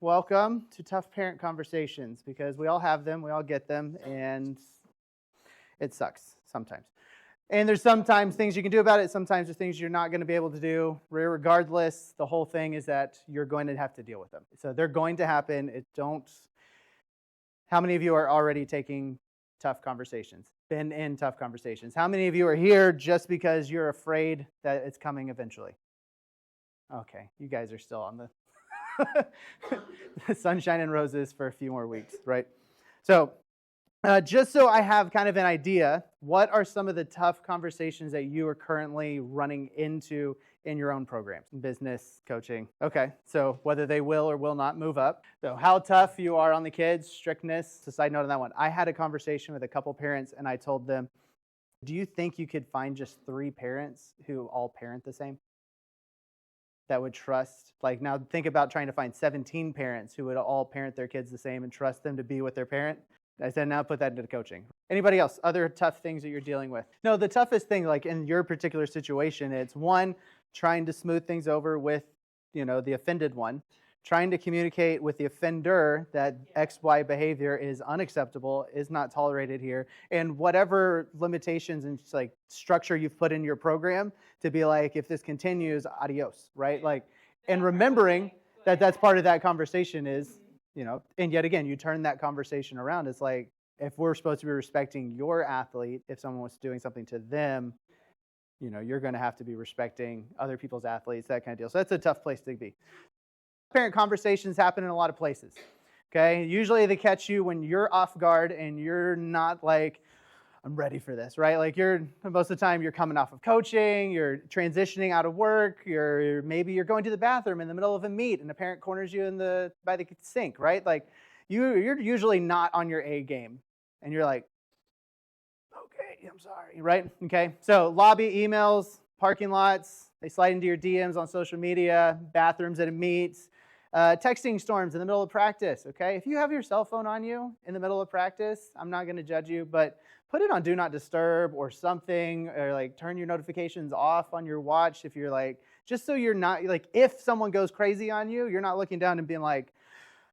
welcome to Tough Parent Conversations, because we all have them, we all get them, and it sucks sometimes. And there's sometimes things you can do about it, sometimes there's things you're not going to be able to do. Regardless, the whole thing is that you're going to have to deal with them. So they're going to happen. How many of you are already taking tough conversations, been in tough conversations? How many of you are here just because you're afraid that it's coming eventually? Okay, you guys are still on the sunshine and roses for a few more weeks, right? So just so I have kind of an idea, what are some of the tough conversations that you are currently running into in your own programs, business, coaching? Okay, so whether they will or will not move up. So how tough you are on the kids, strictness. It's a side note on that one. I had a conversation with a couple parents and I told them, do you think you could find just 3 parents who all parent the same? That would trust, like, now think about trying to find 17 parents who would all parent their kids the same and trust them to be with their parent. I said, now put that into coaching. Anybody else, other tough things that you're dealing with? No, the toughest thing, like in your particular situation, it's one, trying to smooth things over with, the offended one, trying to communicate with the offender that XY behavior is unacceptable, is not tolerated here, and whatever limitations and like structure you've put in your program to be like, if this continues, adios, right? Like, and remembering that that's part of that conversation is, and yet again, you turn that conversation around. It's like, if we're supposed to be respecting your athlete, if someone was doing something to them, you're going to have to be respecting other people's athletes, that kind of deal. So that's a tough place to be. Parent conversations happen in a lot of places, okay? Usually they catch you when you're off guard and you're not like, I'm ready for this, right? Like most of the time you're coming off of coaching, you're transitioning out of work, maybe you're going to the bathroom in the middle of a meet and a parent corners you by the sink, right? Like you're usually not on your A game and you're like, okay, I'm sorry, right? Okay, so lobby emails, parking lots, they slide into your DMs on social media, bathrooms at a meet, texting storms in the middle of practice, okay? If you have your cell phone on you in the middle of practice, I'm not going to judge you, but put it on Do Not Disturb or something, or like turn your notifications off on your watch if you're like, just so you're not, like if someone goes crazy on you, you're not looking down and being like,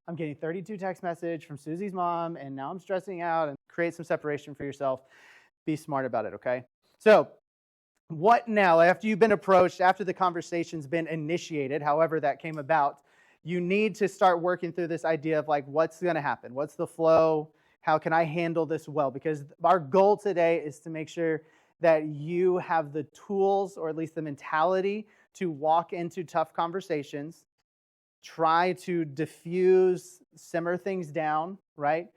I'm getting 32 text message from Susie's mom and now I'm stressing out, and create some separation for yourself. Be smart about it, okay? So what now, after you've been approached, after the conversation's been initiated, however that came about, you need to start working through this idea of like, what's going to happen? What's the flow? How can I handle this well? Because our goal today is to make sure that you have the tools, or at least the mentality, to walk into tough conversations, try to diffuse, simmer things down, right?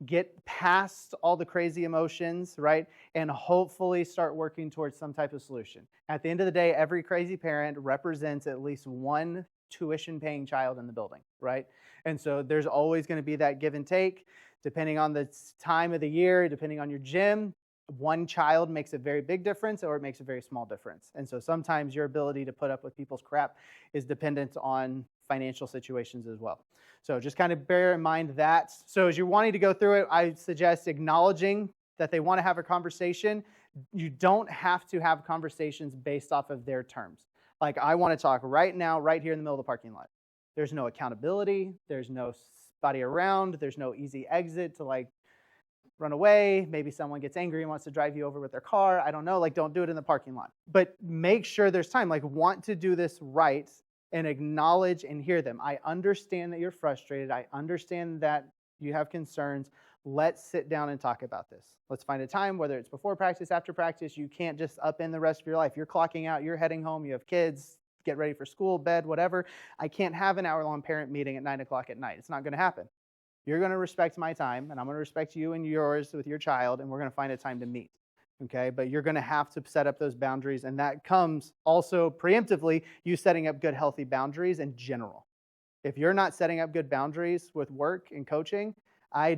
Get past all the crazy emotions, right? And hopefully start working towards some type of solution. At the end of the day, every crazy parent represents at least one tuition-paying child in the building, right? And so there's always going to be that give and take. Depending on the time of the year, depending on your gym, one child makes a very big difference or it makes a very small difference. And so sometimes your ability to put up with people's crap is dependent on financial situations as well. So just kind of bear in mind that. So as you're wanting to go through it, I suggest acknowledging that they want to have a conversation. You don't have to have conversations based off of their terms. Like, I want to talk right now, right here in the middle of the parking lot. There's no accountability. There's no body around. There's no easy exit to like run away. Maybe someone gets angry and wants to drive you over with their car. I don't know. Like, don't do it in the parking lot. But make sure there's time. Like, want to do this right and acknowledge and hear them. I understand that you're frustrated. I understand that you have concerns. Let's sit down and talk about this. Let's find a time, whether it's before practice, after practice. You can't just upend the rest of your life. You're clocking out. You're heading home. You have kids. Get ready for school, bed, whatever. I can't have an hour-long parent meeting at 9 o'clock at night. It's not going to happen. You're going to respect my time, and I'm going to respect you and yours with your child, and we're going to find a time to meet, okay? But you're going to have to set up those boundaries, and that comes also preemptively you setting up good, healthy boundaries in general. If you're not setting up good boundaries with work and coaching, I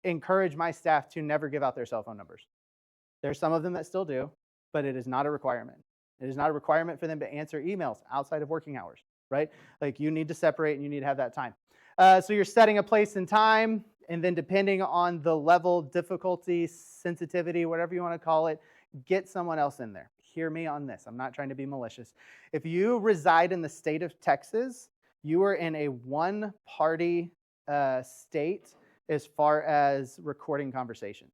encourage my staff to never give out their cell phone numbers. There's some of them that still do, but it is not a requirement. It is not a requirement for them to answer emails outside of working hours, right? Like, you need to separate and you need to have that time. So you're setting a place and time, and then depending on the level, difficulty, sensitivity, whatever you want to call it, get someone else in there. Hear me on this. I'm not trying to be malicious. If you reside in the state of Texas, you are in a one-party state as far as recording conversations.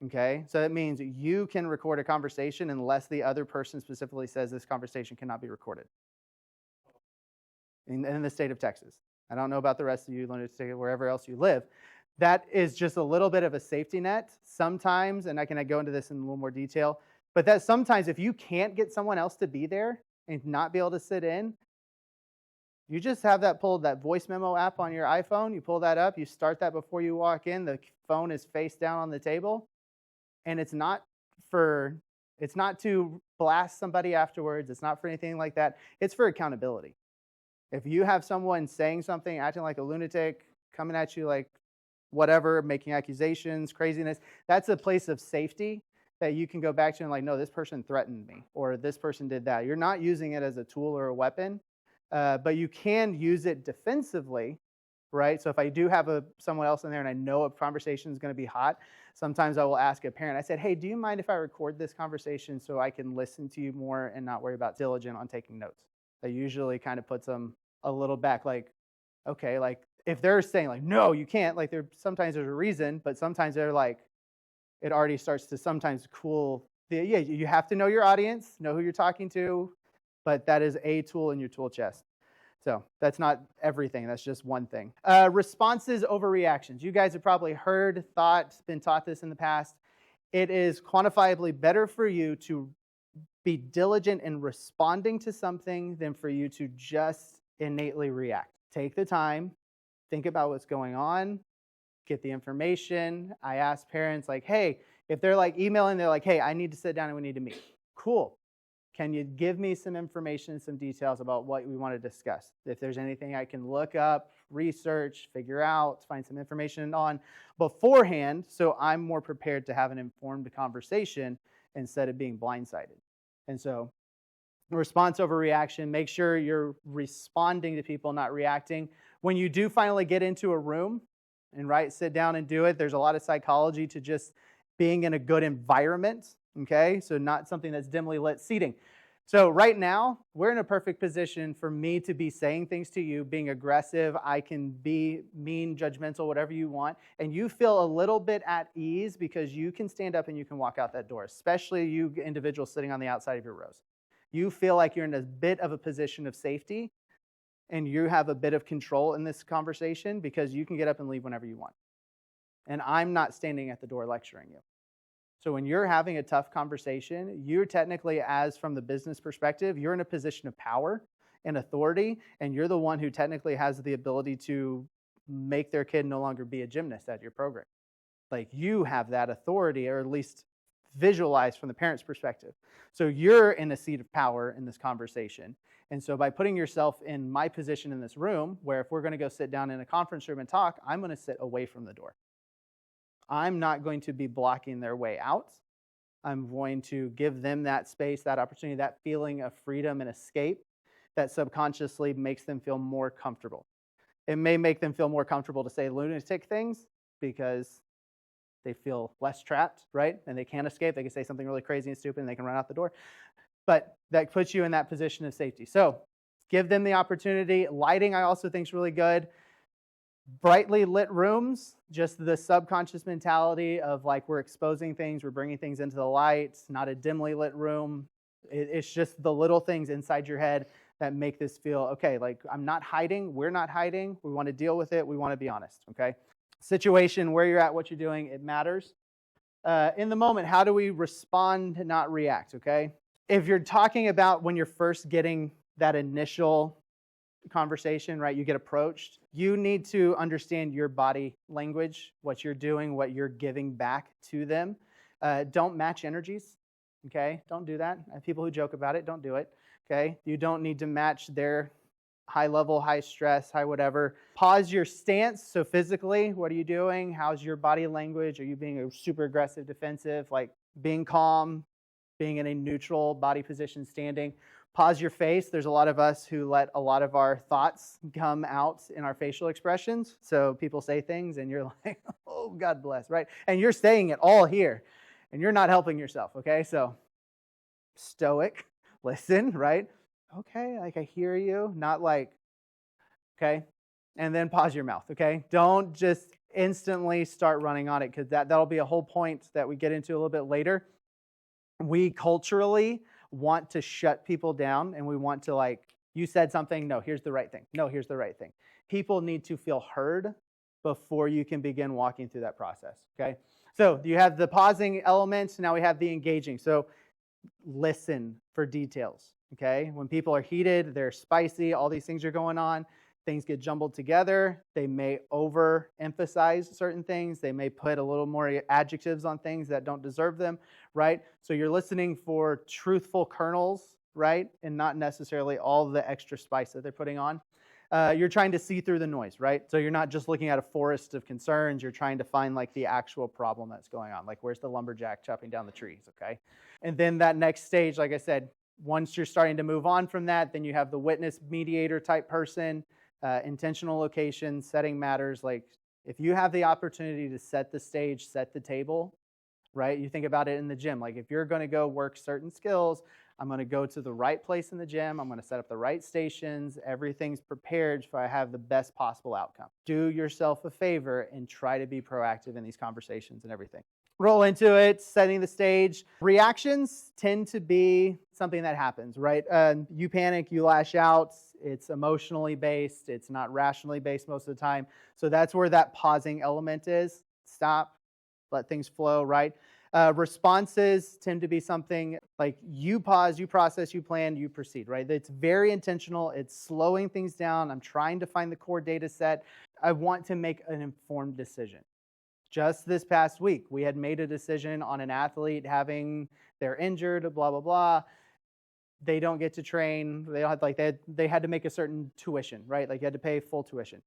Okay, so that means you can record a conversation unless the other person specifically says this conversation cannot be recorded in the state of Texas. I don't know about the rest of you, wherever else you live. That is just a little bit of a safety net sometimes, and I can go into this in a little more detail, but that sometimes if you can't get someone else to be there and not be able to sit in, you just have that voice memo app on your iPhone, you pull that up, you start that before you walk in, the phone is face down on the table, and it's not to blast somebody afterwards, it's not for anything like that, it's for accountability. If you have someone saying something, acting like a lunatic, coming at you like whatever, making accusations, craziness, that's a place of safety that you can go back to and like, no, this person threatened me, or this person did that. You're not using it as a tool or a weapon, but you can use it defensively, right? So if I do have someone else in there and I know a conversation is going to be hot, sometimes I will ask a parent, I said, hey, do you mind if I record this conversation so I can listen to you more and not worry about diligent on taking notes? That usually kind of puts them a little back, like, okay, like if they're saying like, no, you can't, like sometimes there's a reason, but sometimes they're like, it already starts to sometimes cool. Yeah, you have to know your audience, know who you're talking to, but that is a tool in your tool chest. So that's not everything. That's just one thing. Responses over reactions. You guys have probably been taught this in the past. It is quantifiably better for you to be diligent in responding to something than for you to just innately react. Take the time, think about what's going on, get the information. I ask parents like, hey, if they're like emailing, they're like, hey, I need to sit down and we need to meet. Cool. Can you give me some information, some details about what we want to discuss? If there's anything I can look up, research, figure out, find some information on beforehand, so I'm more prepared to have an informed conversation instead of being blindsided. And so response over reaction, make sure you're responding to people, not reacting. When you do finally get into a room and sit down and do it, there's a lot of psychology to just being in a good environment, okay? So not something that's dimly lit seating. So right now, we're in a perfect position for me to be saying things to you, being aggressive. I can be mean, judgmental, whatever you want, and you feel a little bit at ease because you can stand up and you can walk out that door, especially you individuals sitting on the outside of your rows. You feel like you're in a bit of a position of safety and you have a bit of control in this conversation because you can get up and leave whenever you want. And I'm not standing at the door lecturing you. So when you're having a tough conversation, you're technically, as from the business perspective, you're in a position of power and authority, and you're the one who technically has the ability to make their kid no longer be a gymnast at your program. Like you have that authority, or at least visualized from the parent's perspective. So you're in a seat of power in this conversation. And so by putting yourself in my position in this room, where if we're going to go sit down in a conference room and talk, I'm going to sit away from the door. I'm not going to be blocking their way out. I'm going to give them that space, that opportunity, that feeling of freedom and escape that subconsciously makes them feel more comfortable. It may make them feel more comfortable to say lunatic things because they feel less trapped, right? And they can't escape. They can say something really crazy and stupid and they can run out the door. But that puts you in that position of safety. So give them the opportunity. Lighting, I also think, is really good. Brightly lit rooms, just the subconscious mentality of like we're exposing things, we're bringing things into the light, not a dimly lit room. It's just the little things inside your head that make this feel, okay, like I'm not hiding, we're not hiding, we want to deal with it, we want to be honest, okay? Situation, where you're at, what you're doing, it matters. In the moment, how do we respond and not react, okay? If you're talking about when you're first getting that initial conversation, right, you get approached, you need to understand your body language, what you're doing, what you're giving back to them. Don't match energies, okay? Don't do that. I have people who joke about it. Don't do it, okay? You don't need to match their high level, high stress, high whatever. Pause your stance. So physically, what are you doing? How's your body language? Are you being a super aggressive, defensive, like being calm, being in a neutral body position, standing? Pause your face. There's a lot of us who let a lot of our thoughts come out in our facial expressions. So people say things and you're like, oh, God bless, right? And you're saying it all here and you're not helping yourself, okay? So stoic, listen, right? Okay, like I hear you, not like okay? And then pause your mouth, okay? Don't just instantly start running on it, because that'll be a whole point that we get into a little bit later. We culturally want to shut people down, and we want to, like, you said something, no, here's the right thing. No, here's the right thing. People need to feel heard before you can begin walking through that process, okay? So you have the pausing element, now we have the engaging. So listen for details, okay? When people are heated, they're spicy, all these things are going on, things get jumbled together. They may overemphasize certain things. They may put a little more adjectives on things that don't deserve them, right? So you're listening for truthful kernels, right? And not necessarily all the extra spice that they're putting on. You're trying to see through the noise, right? So you're not just looking at a forest of concerns. You're trying to find like the actual problem that's going on. Like, where's the lumberjack chopping down the trees, okay? And then that next stage, like I said, once you're starting to move on from that, then you have the witness mediator type person. Intentional location, setting matters. Like, if you have the opportunity to set the stage, set the table, right? You think about it in the gym. Like, if you're going to go work certain skills, I'm going to go to the right place in the gym. I'm going to set up the right stations. Everything's prepared so I have the best possible outcome. Do yourself a favor and try to be proactive in these conversations and everything. Roll into it, setting the stage. Reactions tend to be something that happens, right? You panic, you lash out. It's emotionally based. It's not rationally based most of the time. So that's where that pausing element is. Stop, let things flow, right? Responses tend to be something like you pause, you process, you plan, you proceed, right? It's very intentional. It's slowing things down. I'm trying to find the core data set. I want to make an informed decision. Just this past week, we had made a decision on an athlete they're injured, blah, blah, blah. They don't get to train. They don't have, they had to make a certain tuition, right? Like, you had to pay full tuition.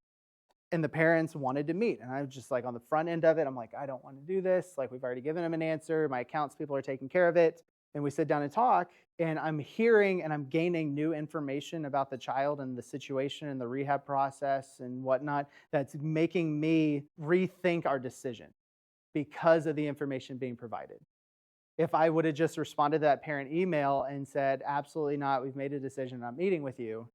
And the parents wanted to meet. And I was just like, on the front end of it, I'm like, I don't want to do this. Like, we've already given them an answer. My accounts people are taking care of it. And we sit down and talk, and I'm hearing and I'm gaining new information about the child and the situation and the rehab process and whatnot that's making me rethink our decision because of the information being provided. If I would have just responded to that parent email and said, absolutely not, we've made a decision, I'm meeting with you,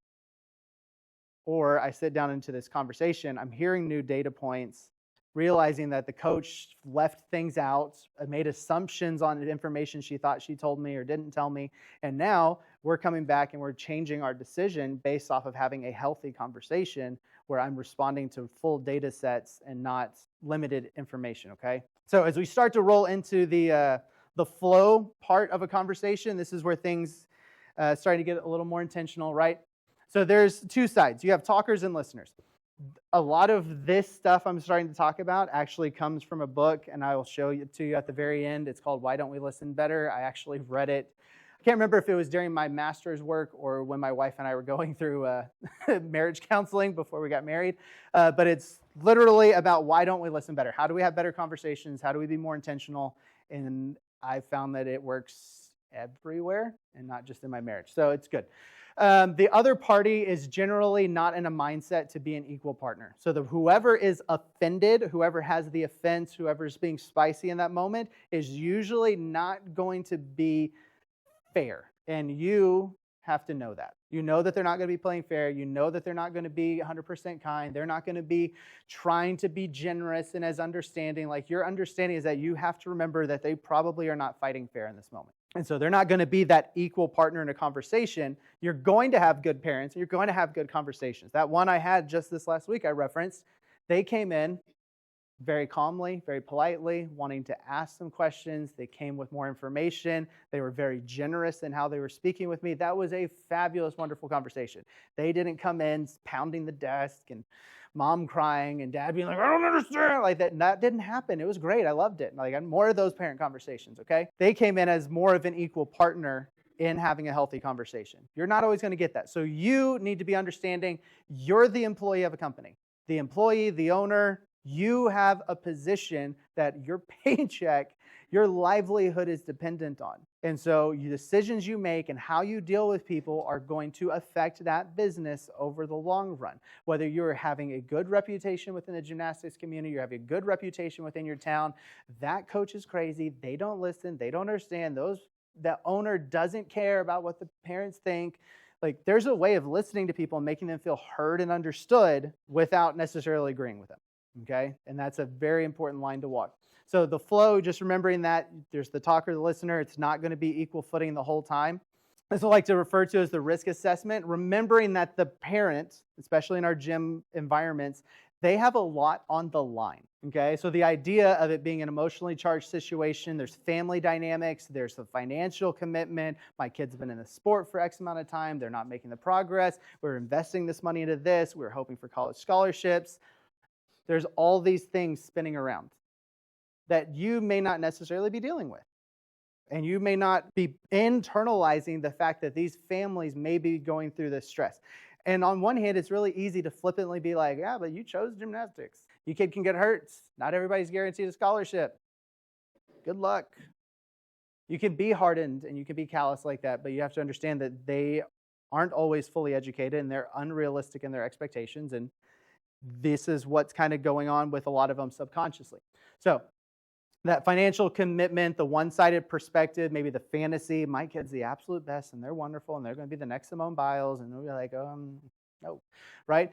or I sit down into this conversation, I'm hearing new data points, realizing that the coach left things out, made assumptions on the information she thought she told me or didn't tell me, and now we're coming back and we're changing our decision based off of having a healthy conversation where I'm responding to full data sets and not limited information, okay? So as we start to roll into the flow part of a conversation, this is where things starting to get a little more intentional, right? So there's two sides. You have talkers and listeners. A lot of this stuff I'm starting to talk about actually comes from a book, and I will show it to you at the very end. It's called Why Don't We Listen Better? I actually read it. I can't remember if it was during my master's work or when my wife and I were going through marriage counseling before we got married. But it's literally about why don't we listen better? How do we have better conversations? How do we be more intentional? And I found that it works everywhere and not just in my marriage. So it's good. The other party is generally not in a mindset to be an equal partner. So whoever is offended, whoever has the offense, whoever's being spicy in that moment is usually not going to be fair. And you have to know that. You know that they're not going to be playing fair. You know that they're not going to be 100% kind. They're not going to be trying to be generous and as understanding. Like, your understanding is that you have to remember that they probably are not fighting fair in this moment. And so they're not going to be that equal partner in a conversation. You're going to have good parents, and you're going to have good conversations. That one I had just this last week I referenced, they came in very calmly, very politely, wanting to ask some questions. They came with more information. They were very generous in how they were speaking with me. That was a fabulous, wonderful conversation. They didn't come in pounding the desk and mom crying and dad being like, I don't understand, like that. And that didn't happen. It was great. I loved it. Like, more of those parent conversations, okay? They came in as more of an equal partner in having a healthy conversation. You're not always going to get that. So you need to be understanding you're the employee of a company. The employee, the owner, you have a position that your paycheck, your livelihood is dependent on. And so the decisions you make and how you deal with people are going to affect that business over the long run. Whether you're having a good reputation within the gymnastics community, you're having a good reputation within your town, that coach is crazy, they don't listen, they don't understand, the owner doesn't care about what the parents think, Like, there's a way of listening to people and making them feel heard and understood without necessarily agreeing with them, okay? And that's a very important line to walk. So the flow, just remembering that there's the talker, the listener. It's not going to be equal footing the whole time. This I like to refer to as the risk assessment, remembering that the parent, especially in our gym environments, they have a lot on the line, okay? So the idea of it being an emotionally charged situation, there's family dynamics, there's the financial commitment. My kid's been in the sport for X amount of time. They're not making the progress. We're investing this money into this. We're hoping for college scholarships. There's all these things spinning around that you may not necessarily be dealing with. And you may not be internalizing the fact that these families may be going through this stress. And on one hand, it's really easy to flippantly be like, yeah, but you chose gymnastics. Your kid can get hurt. Not everybody's guaranteed a scholarship. Good luck. You can be hardened and you can be callous like that, but you have to understand that they aren't always fully educated and they're unrealistic in their expectations. And this is what's kind of going on with a lot of them subconsciously. So that financial commitment, the one-sided perspective, maybe the fantasy, my kid's the absolute best and they're wonderful and they're going to be the next Simone Biles, and they'll be like, no, right?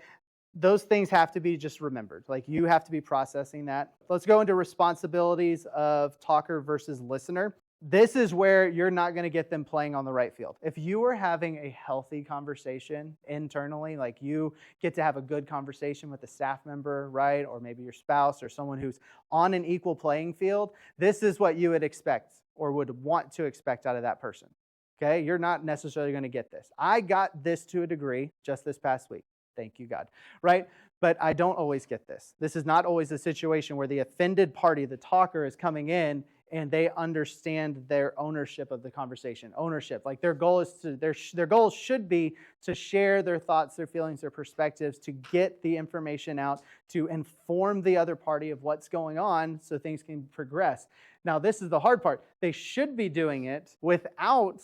Those things have to be just remembered. Like, you have to be processing that. Let's go into responsibilities of talker versus listener. This is where you're not going to get them playing on the right field. If you are having a healthy conversation internally, like you get to have a good conversation with a staff member, right? Or maybe your spouse or someone who's on an equal playing field, this is what you would expect or would want to expect out of that person. Okay? You're not necessarily going to get this. I got this to a degree just this past week. Thank you, God. Right? But I don't always get this. This is not always a situation where the offended party, the talker, is coming in and they understand their ownership of the conversation. Ownership, like their goal is to their goal should be to share their thoughts, their feelings, their perspectives, to get the information out, to inform the other party of what's going on so things can progress. Now, this is the hard part. They should be doing it without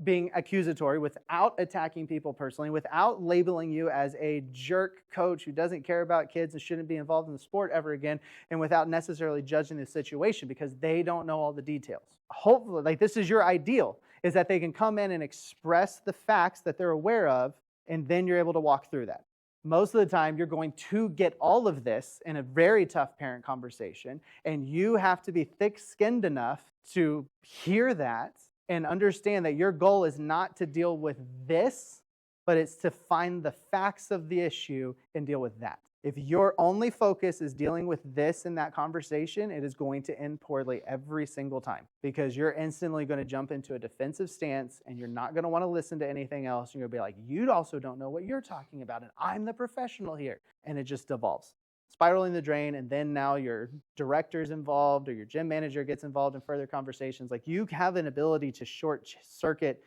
being accusatory, without attacking people personally, without labeling you as a jerk coach who doesn't care about kids and shouldn't be involved in the sport ever again, and without necessarily judging the situation because they don't know all the details. Hopefully, like, this is your ideal, is that they can come in and express the facts that they're aware of, and then you're able to walk through that. Most of the time, you're going to get all of this in a very tough parent conversation, and you have to be thick-skinned enough to hear that and understand that your goal is not to deal with this, but it's to find the facts of the issue and deal with that. If your only focus is dealing with this in that conversation, it is going to end poorly every single time because you're instantly going to jump into a defensive stance and you're not going to want to listen to anything else. You're going to be like, you also don't know what you're talking about and I'm the professional here. And it just devolves. Spiraling the drain, and then now your director's involved or your gym manager gets involved in further conversations. Like, you have an ability to short circuit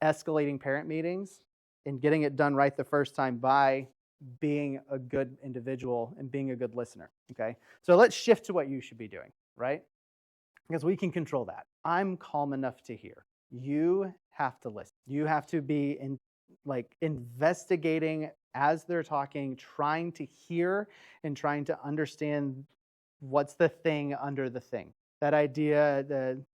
escalating parent meetings and getting it done right the first time by being a good individual and being a good listener, okay? So let's shift to what you should be doing, right? Because we can control that. I'm calm enough to hear. You have to listen. You have to be investigating as they're talking, trying to hear and trying to understand what's the thing under the thing. That idea,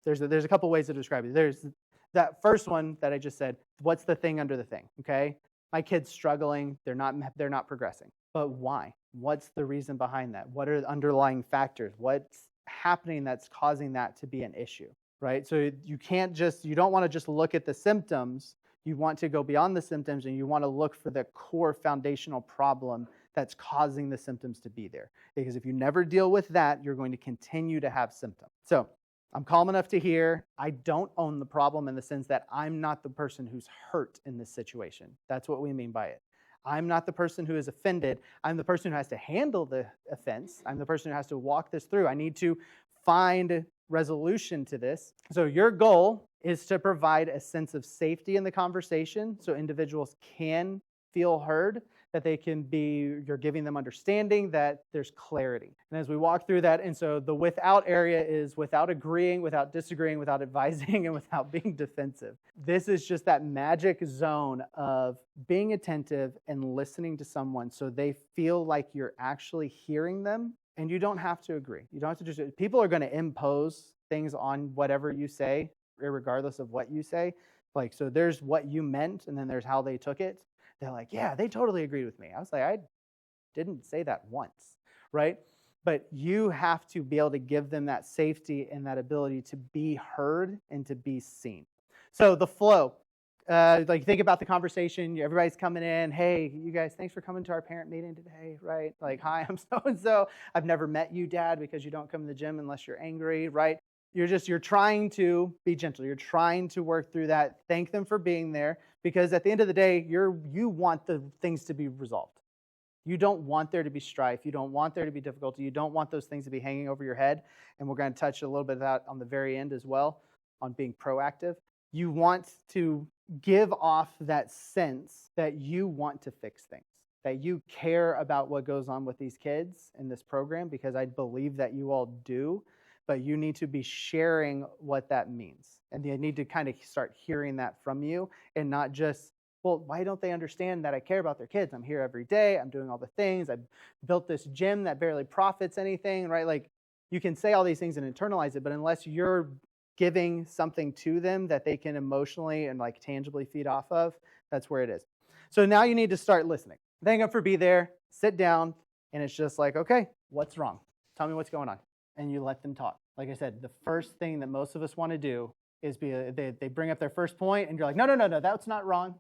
there's a couple ways to describe it. There's that first one that I just said, what's the thing under the thing, okay? My kid's struggling, they're not progressing. But why? What's the reason behind that? What are the underlying factors? What's happening that's causing that to be an issue, right? So you don't want to just look at the symptoms. You want to go beyond the symptoms and you want to look for the core foundational problem that's causing the symptoms to be there. Because if you never deal with that, you're going to continue to have symptoms. So I'm calm enough to hear. I don't own the problem in the sense that I'm not the person who's hurt in this situation. That's what we mean by it. I'm not the person who is offended. I'm the person who has to handle the offense. I'm the person who has to walk this through. I need to find resolution to this. So your goal is to provide a sense of safety in the conversation so individuals can feel heard, that you're giving them understanding, that there's clarity. And as we walk through that, and so the without area is without agreeing, without disagreeing, without advising, and without being defensive. This is just that magic zone of being attentive and listening to someone so they feel like you're actually hearing them, and you don't have to agree. You don't have to just, people are going to impose things on whatever you say, regardless of what you say. Like, so there's what you meant, and then there's how they took it. They're like, yeah, they totally agreed with me. I was like, I didn't say that once, right? But you have to be able to give them that safety and that ability to be heard and to be seen. So the flow, like think about the conversation, everybody's coming in, hey, you guys, thanks for coming to our parent meeting today, right? Like, hi, I'm so-and-so. I've never met you, Dad, because you don't come to the gym unless you're angry, right? You're trying to be gentle. You're trying to work through that. Thank them for being there, because at the end of the day, you want the things to be resolved. You don't want there to be strife. You don't want there to be difficulty. You don't want those things to be hanging over your head. And we're going to touch a little bit of that on the very end as well, on being proactive. You want to give off that sense that you want to fix things, that you care about what goes on with these kids in this program, because I believe that you all do, but you need to be sharing what that means. And you need to kind of start hearing that from you, and not just, well, why don't they understand that I care about their kids? I'm here every day. I'm doing all the things. I've built this gym that barely profits anything, right? Like, you can say all these things and internalize it, but unless you're giving something to them that they can emotionally and like tangibly feed off of, that's where it is. So now you need to start listening. Thank them for be there, sit down, and it's just like, okay, what's wrong? Tell me what's going on. And you let them talk. Like I said, the first thing that most of us want to do is they bring up their first point, and you're like, no, that's not wrong.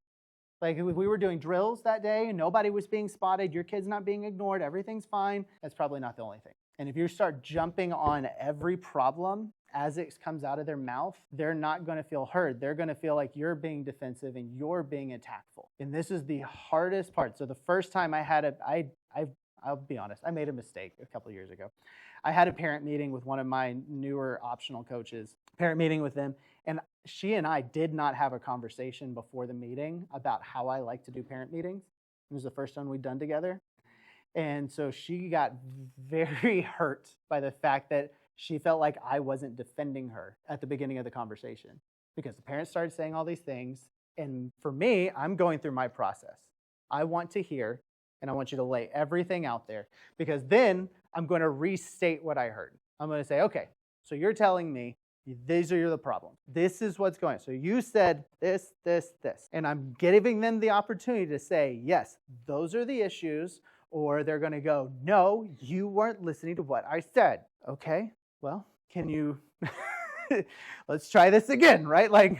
Like, if we were doing drills that day and nobody was being spotted, your kid's not being ignored, everything's fine, that's probably not the only thing. And if you start jumping on every problem as it comes out of their mouth, they're not going to feel heard. They're going to feel like you're being defensive and you're being attackful. And this is the hardest part. So the first time I'll be honest, I made a mistake a couple of years ago. I had a parent meeting with one of my newer optional coaches, parent meeting with them, and she and I did not have a conversation before the meeting about how I like to do parent meetings. It was the first one we'd done together. And so she got very hurt by the fact that she felt like I wasn't defending her at the beginning of the conversation, because the parents started saying all these things. And for me, I'm going through my process. I want to hear, and I want you to lay everything out there, because then I'm going to restate what I heard. I'm going to say, okay, so you're telling me these are the problems. This is what's going on. So you said this. And I'm giving them the opportunity to say, yes, those are the issues. Or they're going to go, no, you weren't listening to what I said. Okay, well, can you, let's try this again, right? Like,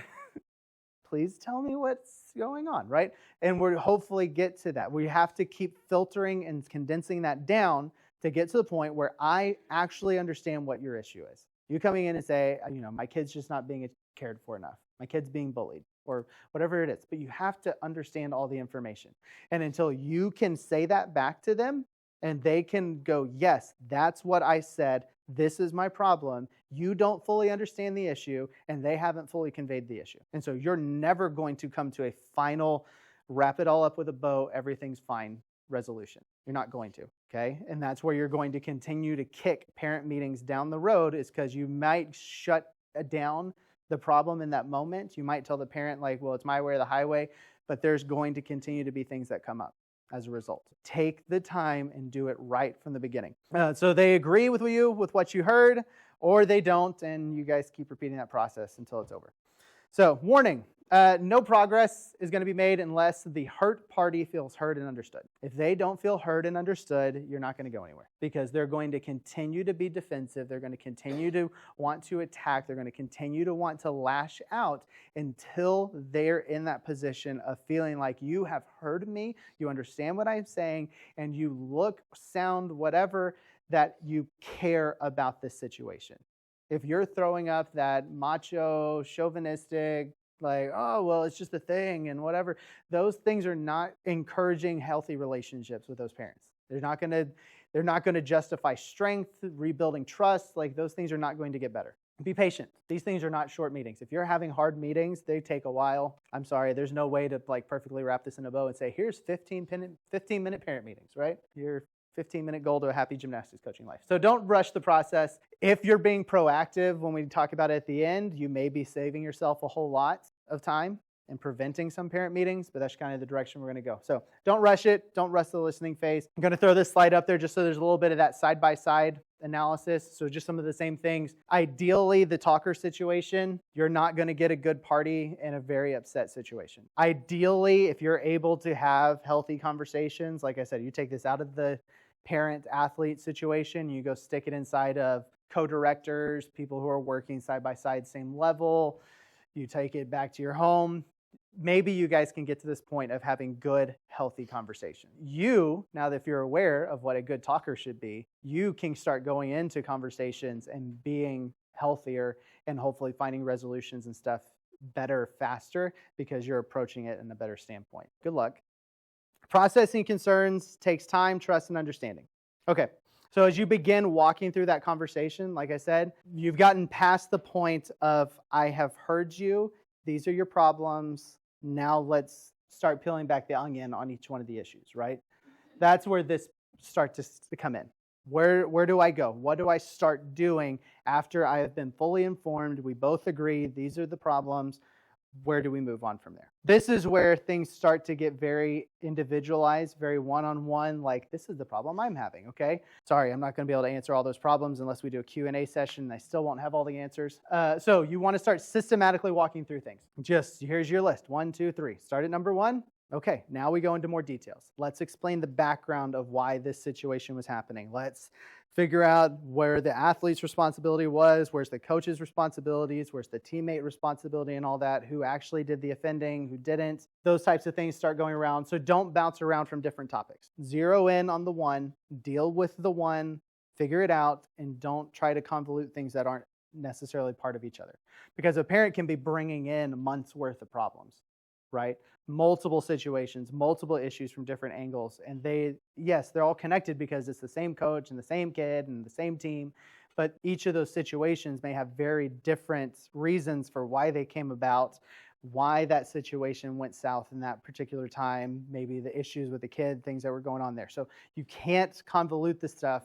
please tell me what's going on, right? And we'll hopefully get to that. We have to keep filtering and condensing that down to get to the point where I actually understand what your issue is. You coming in and say, my kid's just not being cared for enough. My kid's being bullied, or whatever it is. But you have to understand all the information. And until you can say that back to them, and they can go, yes, that's what I said. This is my problem. You don't fully understand the issue, and they haven't fully conveyed the issue. And so you're never going to come to a final, wrap it all up with a bow, everything's fine resolution. You're not going to, okay? And that's where you're going to continue to kick parent meetings down the road, is because you might shut down the problem in that moment. You might tell the parent, like, well, it's my way or the highway, but there's going to continue to be things that come up as a result. Take the time and do it right from the beginning. So they agree with you with what you heard, or they don't, and you guys keep repeating that process until it's over. So, warning, no progress is going to be made unless the hurt party feels heard and understood. If they don't feel heard and understood, you're not going to go anywhere, because they're going to continue to be defensive. They're going to continue to want to attack. They're going to continue to want to lash out until they're in that position of feeling like you have heard me, you understand what I'm saying, and you look, sound, whatever, that you care about this situation. If you're throwing up that macho, chauvinistic, like, oh, well, it's just a thing and whatever, those things are not encouraging healthy relationships with those parents. They're not going to justify strength, rebuilding trust. Like, those things are not going to get better. Be patient. These things are not short meetings. If you're having hard meetings, they take a while. I'm sorry, there's no way to like perfectly wrap this in a bow and say, here's 15-minute parent meetings, right? Your 15-minute goal to a happy gymnastics coaching life. So don't rush the process. If you're being proactive, when we talk about it at the end, you may be saving yourself a whole lot of time in preventing some parent meetings, but that's kind of the direction we're going to go. So don't rush it. Don't rush the listening phase. I'm going to throw this slide up there just so there's a little bit of that side-by-side analysis. So just some of the same things. Ideally, the talker situation, you're not going to get a good party in a very upset situation. Ideally, if you're able to have healthy conversations, like I said, you take this out of the parent-athlete situation, you go stick it inside of co-directors, people who are working side by side, same level. You take it back to your home. Maybe you guys can get to this point of having good, healthy conversation. You, now that if you're aware of what a good talker should be, you can start going into conversations and being healthier and hopefully finding resolutions and stuff better, faster, because you're approaching it in a better standpoint. Good luck. Processing concerns takes time, trust, and understanding. Okay. So as you begin walking through that conversation, like I said, you've gotten past the point of, I have heard you, these are your problems, now let's start peeling back the onion on each one of the issues, right? That's where this starts to come in. Where do I go? What do I start doing after I have been fully informed? We both agree these are the problems. Where do we move on from there? This is where things start to get very individualized, very one-on-one, like this is the problem I'm having, okay? Sorry, I'm not going to be able to answer all those problems unless we do a Q&A session. I still won't have all the answers. So you want to start systematically walking through things. Just here's your list, 1, 2, 3. Start at number 1. Okay, now we go into more details. Let's explain the background of why this situation was happening. Let's figure out where the athlete's responsibility was, where's the coach's responsibilities, where's the teammate responsibility and all that, who actually did the offending, who didn't. Those types of things start going around. So don't bounce around from different topics. Zero in on the one, deal with the one, figure it out, and don't try to convolute things that aren't necessarily part of each other. Because a parent can be bringing in months worth of problems, right? Multiple situations, multiple issues from different angles. And they're all connected because it's the same coach and the same kid and the same team. But each of those situations may have very different reasons for why they came about, why that situation went south in that particular time, maybe the issues with the kid, things that were going on there. So you can't convolute this stuff.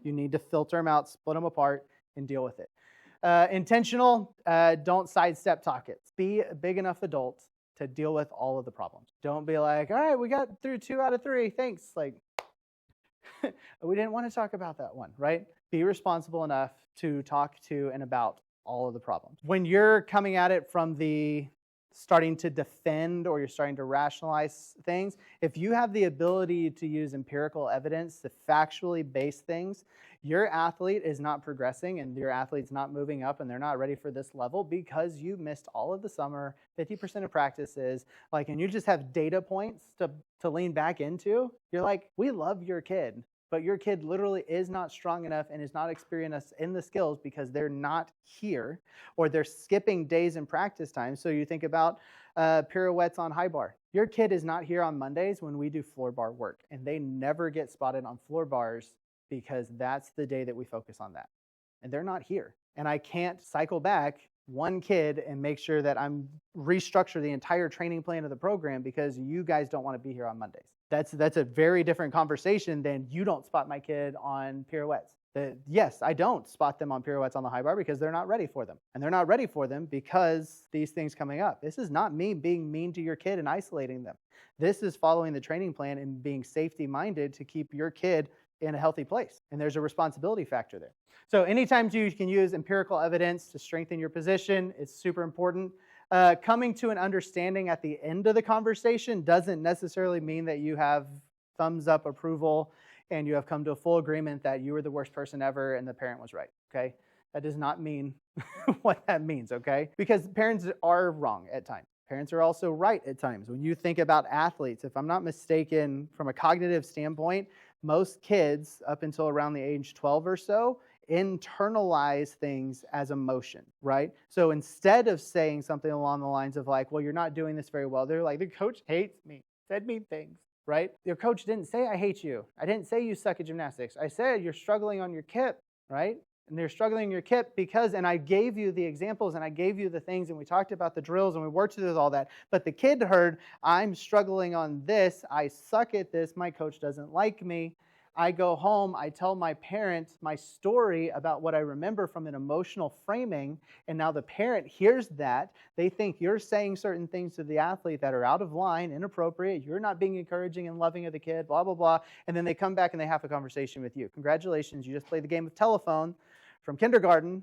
You need to filter them out, split them apart, and deal with it. Intentional, don't sidestep topics. Be a big enough adult to deal with all of the problems. Don't be like, all right, we got through 2 out of 3, thanks. Like, we didn't want to talk about that one, right? Be responsible enough to talk to and about all of the problems. When you're coming at it from the starting to defend or you're starting to rationalize things, if you have the ability to use empirical evidence to factually base things, your athlete is not progressing and your athlete's not moving up and they're not ready for this level because you missed all of the summer, 50% of practices, and you just have data points to lean back into. You're like, we love your kid, but your kid literally is not strong enough and is not experienced in the skills because they're not here or they're skipping days in practice time. So you think about pirouettes on high bar. Your kid is not here on Mondays when we do floor bar work, and they never get spotted on floor bars because that's the day that we focus on that. And they're not here. And I can't cycle back one kid and make sure that I'm restructure the entire training plan of the program because you guys don't want to be here on Mondays. That's a very different conversation than you don't spot my kid on pirouettes. Yes, I don't spot them on pirouettes on the high bar because they're not ready for them. And they're not ready for them because these things coming up. This is not me being mean to your kid and isolating them. This is following the training plan and being safety-minded to keep your kid in a healthy place. And there's a responsibility factor there. So anytime you can use empirical evidence to strengthen your position, it's super important. Coming to an understanding at the end of the conversation doesn't necessarily mean that you have thumbs up approval and you have come to a full agreement that you were the worst person ever and the parent was right, okay? That does not mean what that means, okay? Because parents are wrong at times. Parents are also right at times. When you think about athletes, if I'm not mistaken, from a cognitive standpoint, most kids up until around the age 12 or so internalize things as emotion, right? So instead of saying something along the lines of like, well, you're not doing this very well, they're like, the coach hates me, said mean things, right? Your coach didn't say I hate you. I didn't say you suck at gymnastics. I said you're struggling on your kip, right? And they're struggling in your kip because, and I gave you the examples and I gave you the things and we talked about the drills and we worked through all that. But the kid heard, I'm struggling on this. I suck at this. My coach doesn't like me. I go home, I tell my parent my story about what I remember from an emotional framing, and now the parent hears that. They think you're saying certain things to the athlete that are out of line, inappropriate, you're not being encouraging and loving of the kid, blah, blah, blah, and then they come back and they have a conversation with you. Congratulations, you just played the game of telephone from kindergarten,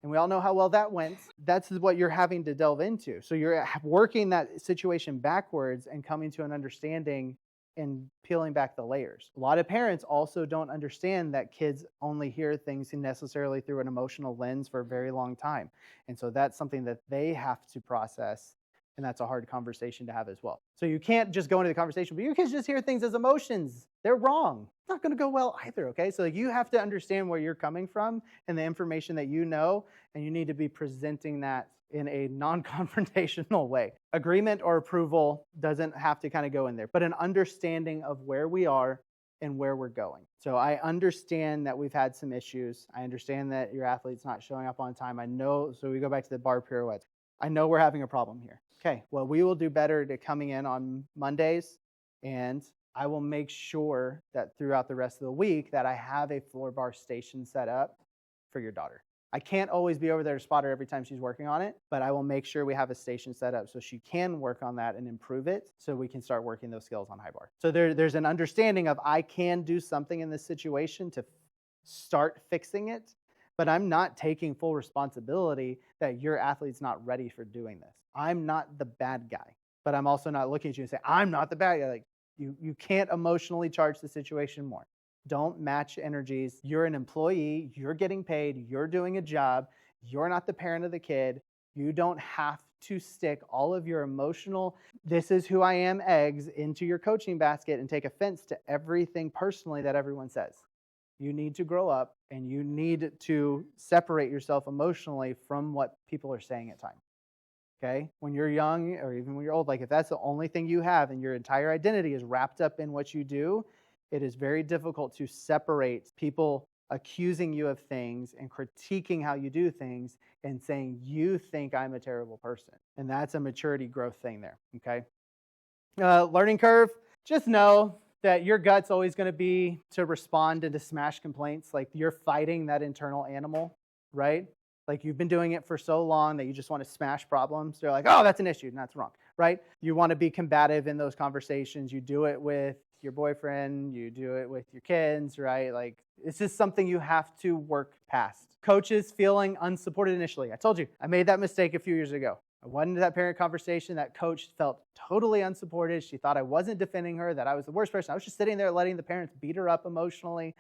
and we all know how well that went. That's what you're having to delve into. So you're working that situation backwards and coming to an understanding and peeling back the layers. A lot of parents also don't understand that kids only hear things necessarily through an emotional lens for a very long time. And so that's something that they have to process, and that's a hard conversation to have as well. So you can't just go into the conversation, but your kids just hear things as emotions. They're wrong. It's not going to go well either, okay? So you have to understand where you're coming from and the information that you know, and you need to be presenting that in a non-confrontational way. Agreement or approval doesn't have to kind of go in there, but an understanding of where we are and where we're going. So I understand that we've had some issues. I understand that your athlete's not showing up on time. I know, so we go back to the bar pirouettes. I know we're having a problem here. Okay, well, we will do better to coming in on Mondays, and I will make sure that throughout the rest of the week that I have a floor bar station set up for your daughter. I can't always be over there to spot her every time she's working on it, but I will make sure we have a station set up so she can work on that and improve it so we can start working those skills on high bar. So there's an understanding of I can do something in this situation to start fixing it, but I'm not taking full responsibility that your athlete's not ready for doing this. I'm not the bad guy, but I'm also not looking at you and saying, I'm not the bad guy. Like you can't emotionally charge the situation more. Don't match energies. You're an employee. You're getting paid. You're doing a job. You're not the parent of the kid. You don't have to stick all of your emotional, this is who I am eggs into your coaching basket and take offense to everything personally that everyone says. You need to grow up and you need to separate yourself emotionally from what people are saying at times. Okay? When you're young or even when you're old, like if that's the only thing you have and your entire identity is wrapped up in what you do, it is very difficult to separate people accusing you of things and critiquing how you do things and saying, you think I'm a terrible person. And that's a maturity growth thing there, okay? Learning curve, just know that your gut's always going to be to respond and to smash complaints. Like you're fighting that internal animal, right? Like you've been doing it for so long that you just want to smash problems. They're like, oh, that's an issue, and that's wrong, right? You want to be combative in those conversations. You do it with your boyfriend, you do it with your kids, right? Like it's just something you have to work past. Coaches feeling unsupported initially. I told you, I made that mistake a few years ago. I went into that parent conversation. That coach felt totally unsupported. She thought I wasn't defending her, that I was the worst person. I was just sitting there letting the parents beat her up emotionally.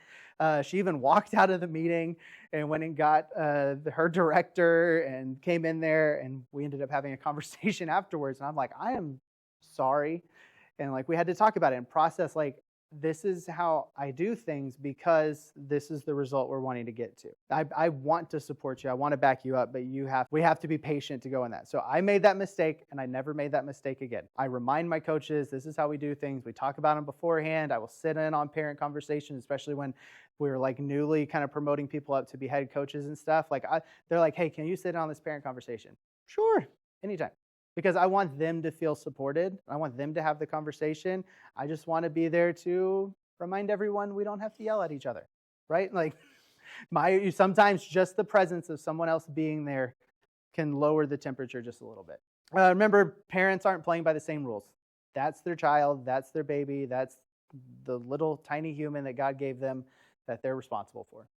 She even walked out of the meeting and went and got her director and came in there, and we ended up having a conversation afterwards. And I'm like, I am sorry. And like we had to talk about it and process like, this is how I do things because this is the result we're wanting to get to. I want to support you. I want to back you up, but we have to be patient to go in that. So I made that mistake and I never made that mistake again. I remind my coaches, this is how we do things. We talk about them beforehand. I will sit in on parent conversations, especially when we're like newly kind of promoting people up to be head coaches and stuff. Like they're like, hey, can you sit in on this parent conversation? Sure, anytime. Because I want them to feel supported. I want them to have the conversation. I just want to be there to remind everyone we don't have to yell at each other, right? Like sometimes just the presence of someone else being there can lower the temperature just a little bit. Remember, parents aren't playing by the same rules. That's their child. That's their baby. That's the little tiny human that God gave them that they're responsible for.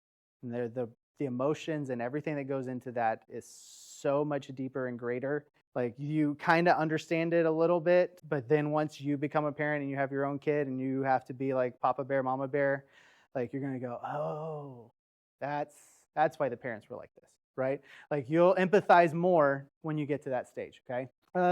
And the emotions and everything that goes into that is so much deeper and greater. Like you kind of understand it a little bit, but then once you become a parent and you have your own kid and you have to be like Papa Bear, Mama Bear, like you're going to go, oh, that's why the parents were like this, right? Like you'll empathize more when you get to that stage, okay?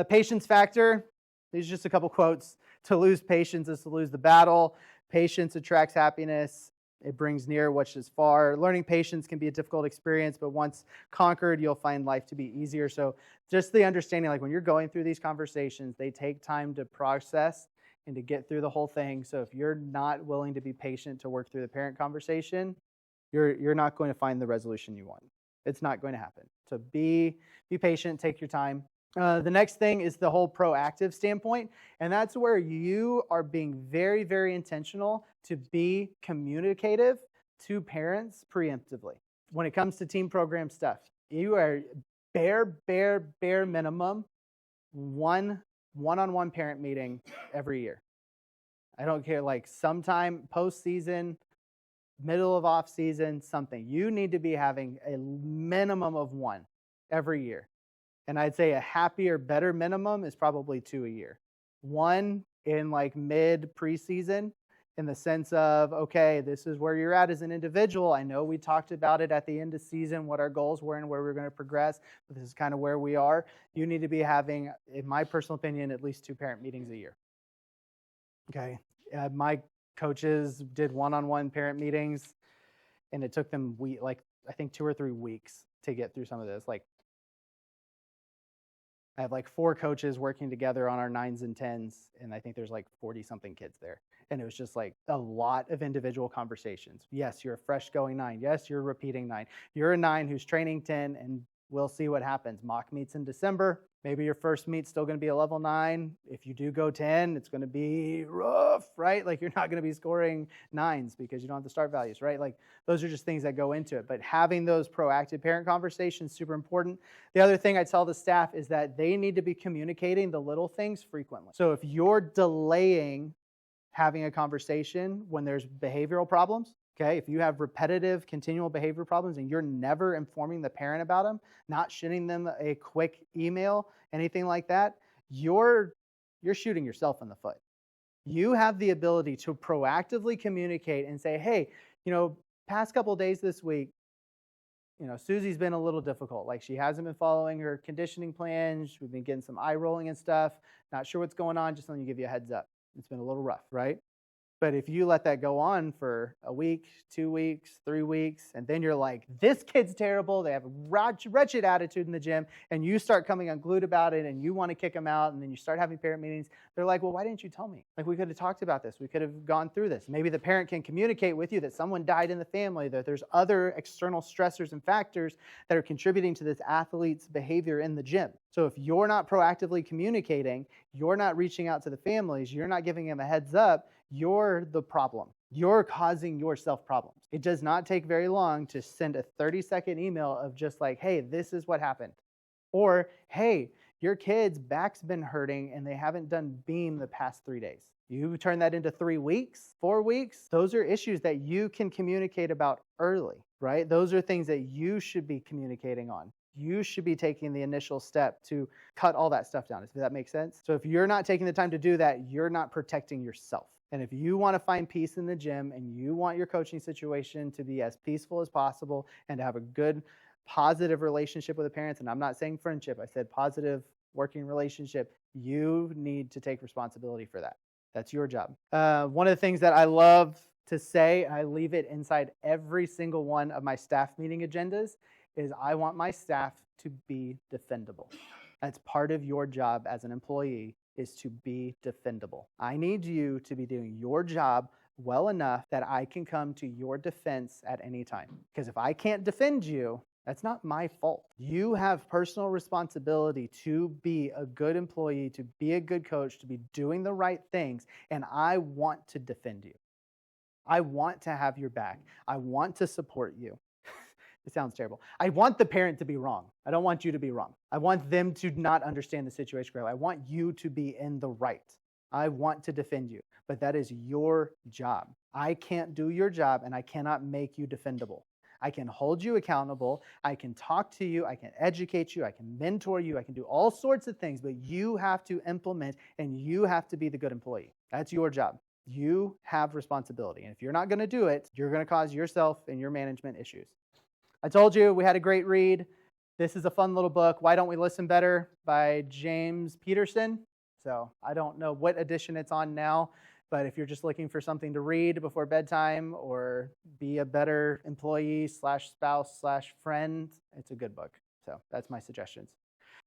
Patience factor, these are just a couple quotes. To lose patience is to lose the battle. Patience attracts happiness. It brings near what is far. Learning patience can be a difficult experience, but once conquered, you'll find life to be easier. So just the understanding, like when you're going through these conversations, they take time to process and to get through the whole thing. So if you're not willing to be patient to work through the parent conversation, you're not going to find the resolution you want. It's not going to happen. So be patient, take your time. The next thing is the whole proactive standpoint, and that's where you are being very, very intentional to be communicative to parents preemptively. When it comes to team program stuff, you are bare minimum one-on-one parent meeting every year. I don't care, like sometime postseason, middle of off season, something. You need to be having a minimum of one every year. And I'd say a happier, better minimum is probably 2 a year. One in like mid preseason, in the sense of, okay, this is where you're at as an individual. I know we talked about it at the end of season, what our goals were and where we're going to progress, but this is kind of where we are. You need to be having, in my personal opinion, at least 2 parent meetings a year. Okay. My coaches did one-on-one parent meetings, and it took them I think 2 or 3 weeks to get through some of this. Like, I have like 4 coaches working together on our 9s and 10s, and I think there's like 40 something kids there. And it was just like a lot of individual conversations. Yes, you're a fresh going 9. Yes, you're repeating 9. You're a 9 who's training 10, and we'll see what happens. Mock meets in December. Maybe your first meet's still going to be a level 9. If you do go 10, it's going to be rough, right? Like, you're not going to be scoring 9s because you don't have the start values, right? Like, those are just things that go into it. But having those proactive parent conversations is super important. The other thing I tell the staff is that they need to be communicating the little things frequently. So if you're delaying having a conversation when there's behavioral problems, okay, if you have repetitive, continual behavior problems and you're never informing the parent about them, not shooting them a quick email, anything like that, you're shooting yourself in the foot. You have the ability to proactively communicate and say, hey, past couple of days this week, Susie's been a little difficult. Like, she hasn't been following her conditioning plans. We've been getting some eye rolling and stuff. Not sure what's going on. Just letting you give you a heads up. It's been a little rough, right? But if you let that go on for a week, 2 weeks, 3 weeks, and then you're like, this kid's terrible, they have a wretched attitude in the gym, and you start coming unglued about it, and you want to kick them out, and then you start having parent meetings, they're like, well, why didn't you tell me? Like, we could have talked about this. We could have gone through this. Maybe the parent can communicate with you that someone died in the family, that there's other external stressors and factors that are contributing to this athlete's behavior in the gym. So if you're not proactively communicating, you're not reaching out to the families, you're not giving them a heads up, you're the problem. You're causing yourself problems. It does not take very long to send a 30-second email of just like, hey, this is what happened. Or, hey, your kid's back's been hurting and they haven't done beam the past 3 days. You turn that into 3 weeks, 4 weeks. Those are issues that you can communicate about early, right? Those are things that you should be communicating on. You should be taking the initial step to cut all that stuff down. Does that make sense? So if you're not taking the time to do that, you're not protecting yourself. And if you want to find peace in the gym and you want your coaching situation to be as peaceful as possible and to have a good, positive relationship with the parents, and I'm not saying friendship, I said positive working relationship, you need to take responsibility for that. That's your job. One of the things that I love to say, I leave it inside every single one of my staff meeting agendas, is I want my staff to be defendable. That's part of your job as an employee, is to be defendable. I need you to be doing your job well enough that I can come to your defense at any time. Because if I can't defend you, that's not my fault. You have personal responsibility to be a good employee, to be a good coach, to be doing the right things, and I want to defend you. I want to have your back. I want to support you. It sounds terrible. I want the parent to be wrong. I don't want you to be wrong. I want them to not understand the situation correctly. I want you to be in the right. I want to defend you, but that is your job. I can't do your job, and I cannot make you defendable. I can hold you accountable. I can talk to you. I can educate you. I can mentor you. I can do all sorts of things, but you have to implement, and you have to be the good employee. That's your job. You have responsibility, and if you're not going to do it, you're going to cause yourself and your management issues. I told you we had a great read. This is a fun little book, Why Don't We Listen Better, by James Peterson. So I don't know what edition it's on now, but if you're just looking for something to read before bedtime or be a better employee / spouse / friend, it's a good book. So that's my suggestions.